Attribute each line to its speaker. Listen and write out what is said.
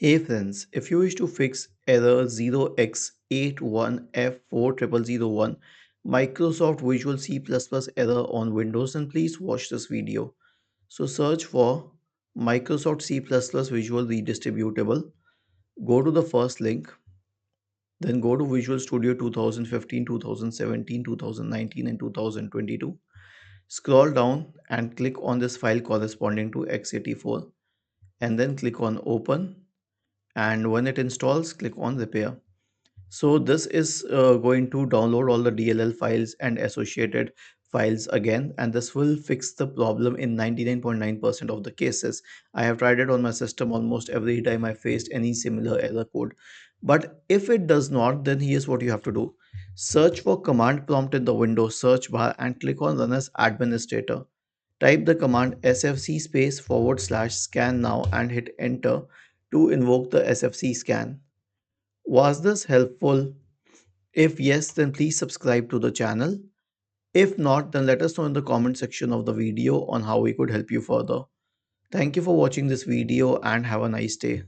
Speaker 1: Hey friends, if you wish to fix error 0x81f40001 Microsoft Visual C++ error on Windows, then please watch this video. So search for Microsoft C++ Visual Redistributable. Go to the first link, then go to Visual Studio 2015, 2017, 2019 and 2022. Scroll down and click on this file corresponding to x84 and then click on open, and when it installs click on repair. So this is going to download all the DLL files and associated files again, and this will fix the problem in 99.9% of the cases. I have tried it on my system almost every time I faced any similar error code. But if it does not, then here's what you have to do. Search for command prompt in the Windows search bar and click on run as administrator. Type the command sfc space / scan now and hit enter to invoke the sfc scan. Was this helpful? If yes, then please subscribe to the channel. If not, then let us know in the comment section of the video on how we could help you further. Thank you for watching this video and have a nice day.